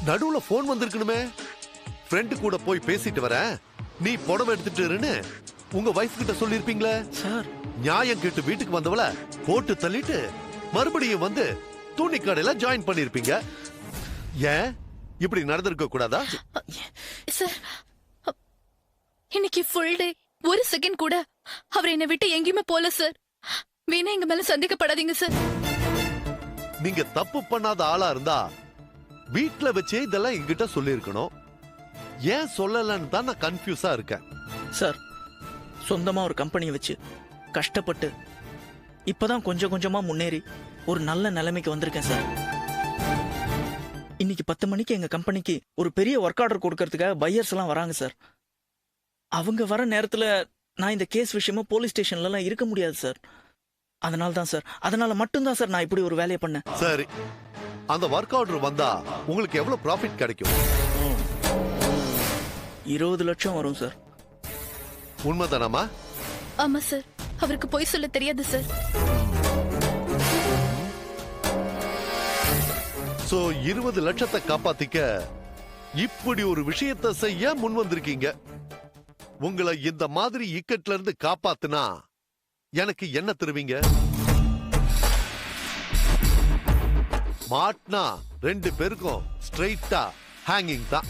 நடுவுல phone வந்திருக்கணுமே. Friend கூட போய் பேசிட்டு வரேன், நீ புடவை எடுத்துட்டு இருன்னு உங்க வைஃப் கிட்ட சொல்லிருப்பீங்களே சார். நியாயம் கேட்டு வீட்டுக்கு வந்தவள போட்டு தள்ளிட்டு மறுபடியும் வந்து துணி கடையில ஜாயின் பண்ணிருப்பீங்க. ஏன் இப்படி நடந்திருக்க கூடாதா? சார், இன்னைக்கு ஃபுல் டே ஒரு செகண்ட் கூட அவர் என்னை விட்டு எங்கேயுமே போல சார். வீணா எங்க மேல சந்தேகப்படாதீங்க சார். நீங்க தப்பு பண்ணாத ஆளா இருந்தா வீட்ல வச்சே இதெல்லாம் என்கிட்ட சொல்லிருக்கணும். ஏன் சொல்லலன்னு தான் நான் கன்ஃபியூஸா இருக்கேன். சார், சொந்தமா ஒரு கம்பெனி வச்சு கஷ்டப்பட்டு இப்பதான் கொஞ்சம் கொஞ்சமா முன்னேறி ஒரு நல்ல நிலைமைக்கு வந்திருக்கேன் சார். இன்னைக்கு 10 மணிக்கு எங்க கம்பெனிக்கு ஒரு பெரிய ஒர்க் ஆர்டர் கொடுக்கறதுக்காக பையர்ஸ் எல்லாம் வராங்க சார். அவங்க வர நேரத்துல நான் இந்த கேஸ் விஷயமா போலீஸ் ஸ்டேஷன்ல எல்லாம் இருக்க முடியாது சார். அதனால தான் சார், அதனால மட்டும்தான் சார் நான் இப்படி ஒரு வேலையை பண்ணேன். சரி, அந்த ஒர்க் ஆர்டர் வந்தா உங்களுக்கு எவ்வளவு ப்ராஃபிட் கிடைக்கும்? 20 லட்சம் வரும் சார். உண்மைதானாமா? ஆமா சார், அவருக்கு பொய் சொல்ல தெரியாது சார். சோ 20 லட்சத்தை காப்பாத்திக்க இப்படி ஒரு விஷயத்தை செய்ய முன் வந்திருக்கீங்க. உங்களை இந்த மாதிரி இக்கட்ல இருந்து காப்பாத்துனா எனக்கு என்ன தருவீங்க? மாட்னா 2 பேருக்கும் ஸ்ட்ரைட்டா ஹேங்கிங் தான்.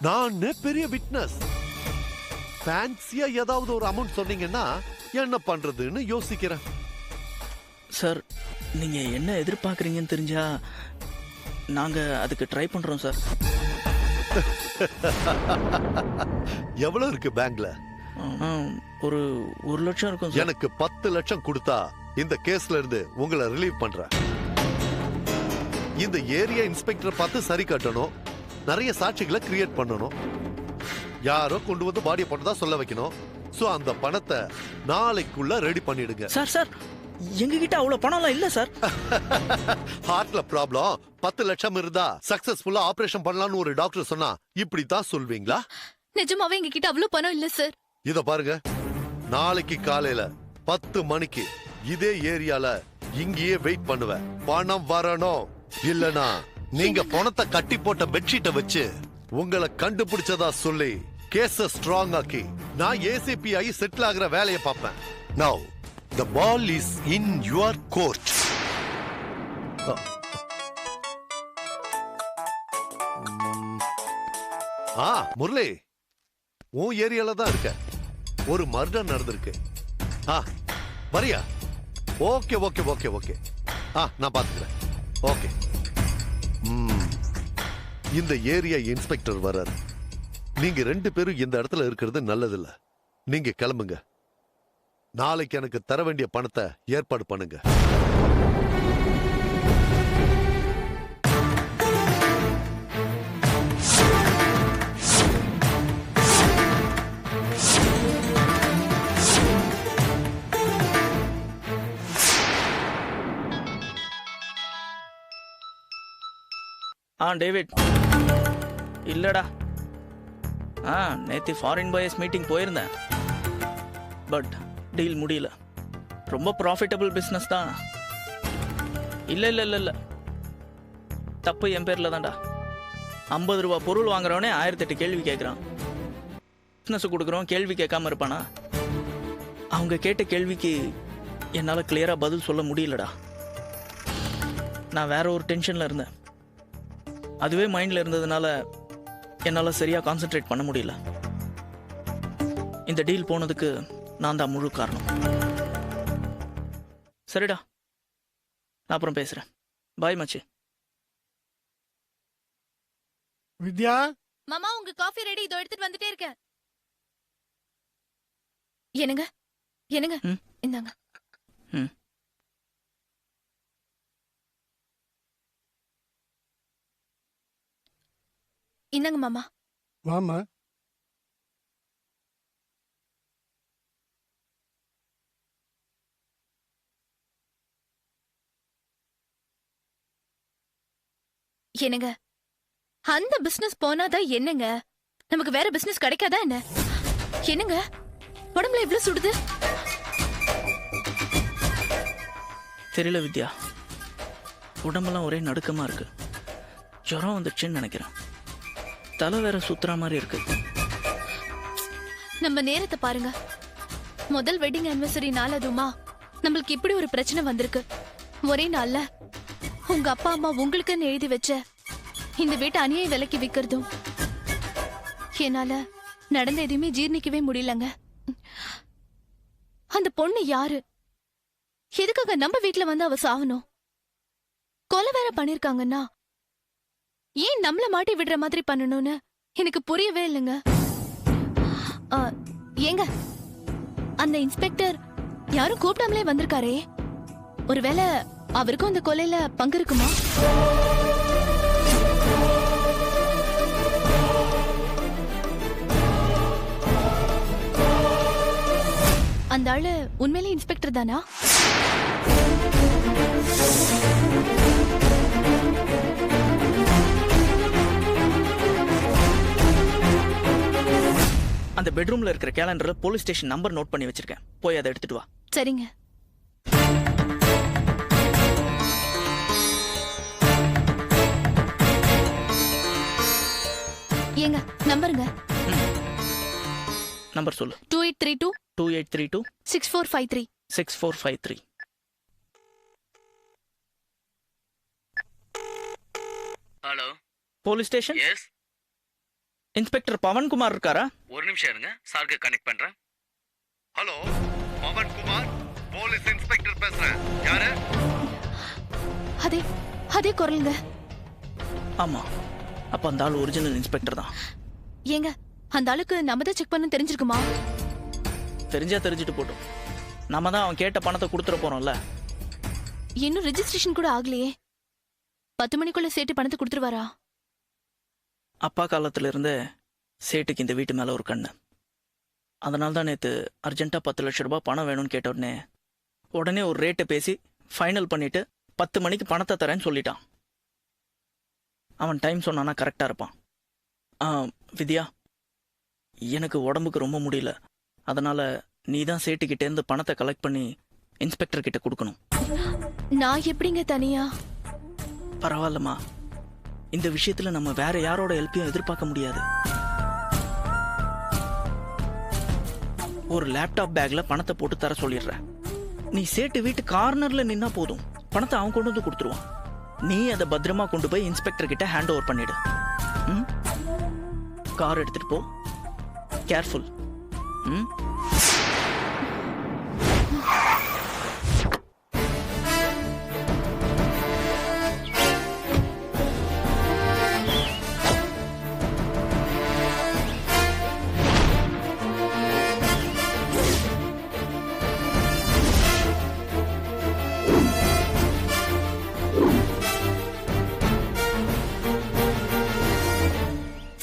நான் பெரிய விட்னஸ். ஃபேன்சியா ஏதாவது ஒரு அமௌண்ட் சொன்னீங்கன்னா என்ன பண்றதுன்னு யோசிக்கிறேன். சார், நீங்க என்ன எதிர்பார்க்கறீங்கன்னு தெரிஞ்சா நாங்க அதுக்கு ட்ரை பண்றோம் சார். எவ்வளவு இருக்கு பேங்க்ல? ஒரு 1 லட்சம் இருக்கும் சார். எனக்கு 10 லட்சம் கொடுத்தா இந்த கேஸ்ல இருந்து உங்களை ரிலீவ் பண்றேன். இந்த ஏரியா இன்ஸ்பெக்டர் பார்த்து சரி கட்டணும், நிறைய சாட்சிகளை கிரியேட் பண்ணணும், யாரோ கொண்டு வந்து பாடியை போட்டதா சொல்ல வைக்கணும். சோ அந்த பணத்தை நாளைக்குள்ள ரெடி பண்ணிடுங்க. சார் சார், எங்க கிட்ட அவ்வளவு பணம்லாம் இல்ல சார். ஹார்ட்ல ப்ராப்ளம், 10 லட்சம் இருந்தா சக்சஸ்ஃபுல்லா ஆபரேஷன் பண்ணலாம்னு ஒரு டாக்டர் சொன்னா இப்படித்தான் சொல்வீங்களா? நிஜமாவே எங்க கிட்ட அவ்வளவு பணம் இல்ல சார். இத பாருங்க, நாளைக்கு காலையில 10 மணிக்கு இதே ஏரியால இங்கேயே வெயிட் பண்ணுவேன். பணம் வரணும், இல்லனா நீங்க பணத்தை கட்டி போட்ட பெட்ஷீட்டை வச்சு உங்களை கண்டுபிடிச்சதா சொல்லி கேஸ ஸ்ட்ராங் ஆக்கி நான் ஏசிபி ஆகி செட்டில் ஆகிற வேலையை பார்ப்பேன். Now the ball is in your court. Murali, உன் ஏரியால தான் இருக்க. ஒரு மர்டர் நடந்திருக்கு. வரியா? Okay okay okay okay. நான் பாத்துக்கிறேன். ஓகே. இந்த ஏரியா இன்ஸ்பெக்டர் வர்றாரு. நீங்க 2 பேரும் இந்த இடத்துல இருக்கிறது நல்லதில்ல. நீங்க கிளம்புங்க. நாளைக்கு எனக்கு தர வேண்டிய பணத்தை ஏற்பாடு பண்ணுங்க. டேவிட். இல்லடா, நேத்து ஃபாரின் பாய்ஸ் மீட்டிங் போயிருந்தேன். பட் டீல் முடியல. ரொம்ப ப்ராஃபிட்டபிள் பிஸ்னஸ் தான். இல்லை இல்லை இல்லை இல்லை, தப்பு என் பேரில் தான்டா. 50 ரூபா பொருள் வாங்குறவனே 1008 கேள்வி கேட்குறான். பிஸ்னஸ் கொடுக்குறோம், கேள்வி கேட்காம இருப்பானா? அவங்க கேட்ட கேள்விக்கு என்னால் கிளியராக பதில் சொல்ல முடியலடா. நான் வேற ஒரு டென்ஷனில் இருந்தேன். அதுவே மைண்டில் இருந்ததுனால என்னால் சரியாக கான்சென்ட்ரேட் பண்ண முடியல. இந்த டீல் போனதுக்கு நான் தான் முழு காரணம். சரிடா, நான் அப்புறம் பேசுறேன். பாய் மச்சி. வித்யா, மாமா உங்க காஃபி ரெடி, இதோ எடுத்துட்டு வந்துட்டே இருக்கேன். என்னங்க என்னங்க, இந்தாங்க. இந்தாங்க மாமா. வாமா. என்னங்க, அந்த பிசினஸ் போனாதான் என்னங்க, நமக்கு வேற பிசினஸ் கிடைக்காதா என்ன? என்னங்க உடம்புல இவ்வளவு சுடுது? தெரியல வித்யா, உடம்பெல்லாம் ஒரே நடுக்கமா இருக்கு. ஜுரம் வந்துடுச்சுன்னு நினைக்கிறேன். தலை வேற சுத்துற மாதிரி இருக்கு. நம்ம நேரத்தை பாருங்க. முதல் வெட்டிங் ஆனிவர்சரி நாள் அதுமா நம்மளுக்கு இப்படி ஒரு பிரச்சனை வந்திருக்கு. ஒரே நாள்ல உங்க அப்பா அம்மா உங்களுக்குன்னு எழுதி வச்ச இந்த வீட்டை அநியாய விலைக்கு விக்கிறதும் என்னால நடந்த எதையுமே ஜீர்ணிக்கவே முடியலங்க. அந்த பொண்ணு யாரு? எதுக்காக நம்ம வீட்டுல வந்து அவ சாகணும்? கொலை வேற பண்ணிருக்காங்கன்னா ஏன் நம்மள மாட்டி விடுற மாதிரி பண்ணணும்னு எனக்கு புரியவே இல்லைங்க. ஏங்க, அந்த இன்ஸ்பெக்டர் யாரும் கூப்பிடாமலே வந்திருக்காரே, ஒருவேளை அவருக்கும் அந்த கொலையில பங்கு இருக்குமா? அந்த ஆளு உண்மையிலே இன்ஸ்பெக்டர் தானா? அந்த பெட்ரூம்ல இருக்கிற கேலண்டர்ல போலீஸ் ஸ்டேஷன் நம்பர் நோட் பண்ணி வச்சிருக்கேன். போய் அதை எடுத்துட்டு வா. சரிங்க. ஏங்க, நம்பருங்க. நம்பர் சொல்லு. 2832 2832 6453. 6453. Hello, police station. Yes. Inspector Pavankumar இருக்காரா? ஒரு நிமிஷம் இருங்க, சாருக்கு கனெக்ட் பண்றேன். Hello, Pavan Kumar, police inspector பேசுறேன். யாரு? அதே அதே குரலுங்க. ஆமா, அப்ப அந்த ஆள் ஒரிஜினல் இன்ஸ்பெக்டர் தான். ஏங்க, அந்த ஆளுக்கு நம்ம தான் செக் பண்ண தெரிஞ்சிருக்குமா? தெரிஞ்சா தெரிஞ்சுட்டு போட்டோம். நம்ம தான் அவன் கேட்ட பணத்தை கொடுத்துட போறோம்ல. இன்னும் ரெஜிஸ்ட்ரேஷன் கூட ஆகலையே. 10 மணிக்குள்ள சேட்டு பணத்தை கொடுத்துருவாரா? அப்பா காலத்துல இருந்தே சேட்டுக்கு இந்த வீட்டு மேல ஒரு கண்ணு. அதனால தான் நேற்று அர்ஜென்ட்டாக 10 லட்ச ரூபாய் பணம் வேணும்னு கேட்ட உடனே ஒரு ரேட்டை பேசி ஃபைனல் பண்ணிட்டு 10 மணிக்கு பணத்தை தரேன்னு சொல்லிட்டான். அவன் டைம் சொன்னானா கரெக்டாக இருப்பான். வித்யா, எனக்கு உடம்புக்கு ரொம்ப முடியல. அதனால நீ தான் சேட்டுக்கிட்டேருந்து பணத்தை கலெக்ட் பண்ணி இன்ஸ்பெக்டர் கிட்ட கொடுக்கணும். நான் எப்படிங்க தனியா? பரவாயில்லம்மா, இந்த விஷயத்துல நம்ம வேற யாரோட ஹெல்ப்பையும் எதிர்பார்க்க முடியாது. ஒரு லேப்டாப் பேக்ல பணத்தை போட்டு தர சொல்லிடுற. நீ சேட்டு வீட்டு கார்னர்ல நின்னா போதும், பணத்தை அவன் கொண்டு வந்து கொடுத்துருவான். நீ அதை பத்திரமா கொண்டு போய் இன்ஸ்பெக்டர் கிட்ட ஹேண்ட் ஓவர் பண்ணிடு. கார் எடுத்துட்டு போ. கேர்ஃபுல்.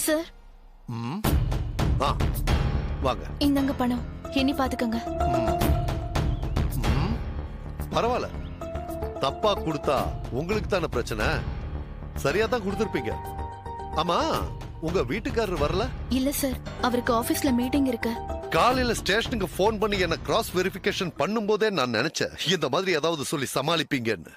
சார், வாங்க. இந்தங்க பணம், எண்ணி பாத்துக்கங்க. பரவாயில்ல, தப்பா கொடுத்தா உங்களுக்கு தானே பிரச்சனை. சரியா தான் கொடுத்துருப்பீங்க. ஆமா, உங்க வீட்டுக்காரர் வரல? இல்ல சார், அவருக்கு ஆபீஸ்ல மீட்டிங் இருக்கு. காலையில ஸ்டேஷனுக்கு போன் பண்ணி என்ன கிராஸ் வெரிஃபிகேஷன் பண்ணும்போதே நான் நினைச்சேன் இந்த மாதிரி ஏதாவது சொல்லி சமாளிப்பீங்கன்னு.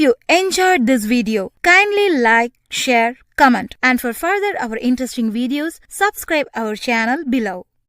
you enjoyed this video, kindly like, share, comment, and for further our interesting videos, subscribe our channel below.